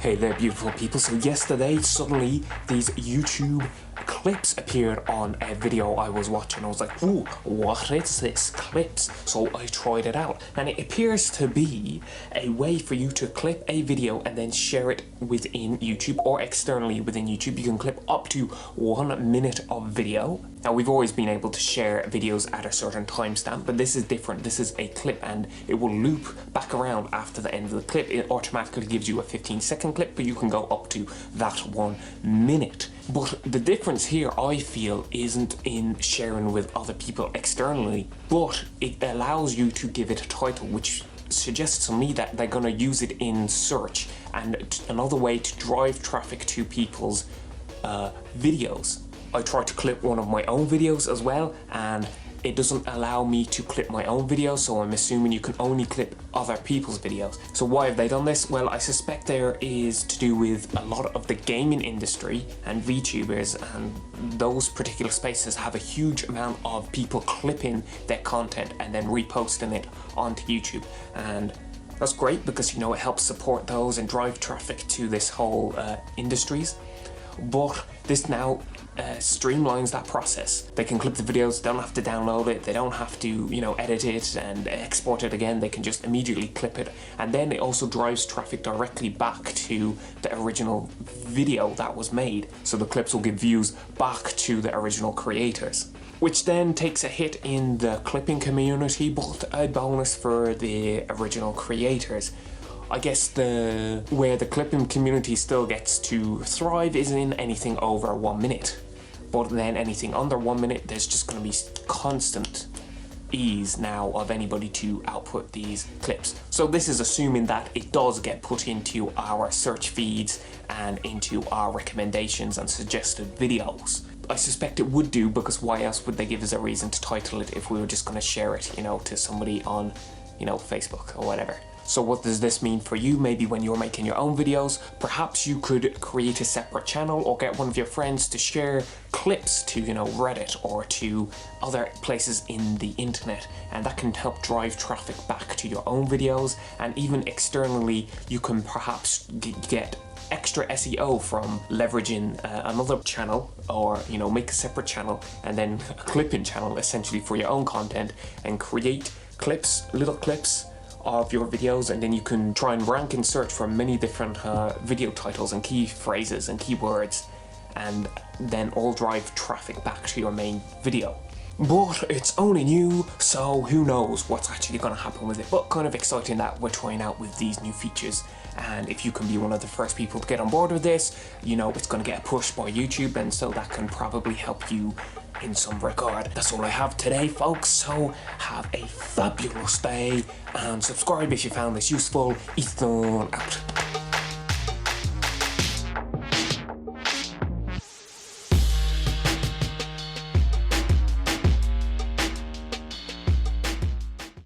Hey there, beautiful people. So yesterday, suddenly, these YouTube clips appeared on a video I was watching. I was like, ooh, what is this? Clips. So I tried it out. And it appears to be a way for you to clip a video and then share it within YouTube or externally within YouTube. You can clip up to 1 minute of video. Now, we've always been able to share videos at a certain timestamp, but this is different. This is a clip and it will loop back around after the end of the clip. It automatically gives you a 15-second clip, but you can go up to that 1 minute. But the difference here, I feel, isn't in sharing with other people externally, but it allows you to give it a title, which suggests to me that they're going to use it in search and another way to drive traffic to people's videos. I tried to clip one of my own videos as well, and it doesn't allow me to clip my own videos, so I'm assuming you can only clip other people's videos. So why have they done this? Well, I suspect there is to do with a lot of the gaming industry and VTubers, and those particular spaces have a huge amount of people clipping their content and then reposting it onto YouTube. And that's great because, you know, it helps support those and drive traffic to this whole industries. But this now streamlines that process. They can clip the videos, they don't have to download it, they don't have to, you know, edit it and export it again. They can just immediately clip it, and then it also drives traffic directly back to the original video that was made. So the clips will give views back to the original creators, which then takes a hit in the clipping community, but a bonus for the original creators. I guess where the clipping community still gets to thrive is in anything over 1 minute. But then anything under 1 minute, there's just going to be constant ease now of anybody to output these clips. So this is assuming that it does get put into our search feeds and into our recommendations and suggested videos. I suspect it would do, because why else would they give us a reason to title it if we were just going to share it, you know, to somebody on, you know, Facebook or whatever. So what does this mean for you? Maybe when you're making your own videos, perhaps you could create a separate channel or get one of your friends to share clips to, you know, Reddit or to other places in the internet, and that can help drive traffic back to your own videos. And even externally, you can perhaps get extra SEO from leveraging another channel, or, you know, make a separate channel and then a clipping channel essentially for your own content, and create clips, little clips of your videos, and then you can try and rank and search for many different video titles and key phrases and keywords, and then all drive traffic back to your main video. But it's only new, so who knows what's actually going to happen with it. But kind of exciting that we're trying out with these new features, and if you can be one of the first people to get on board with this, you know, it's going to get pushed by YouTube, and so that can probably help you in some regard. That's all I have today, folks, so have a fabulous day and subscribe if you found this useful. Ethan out.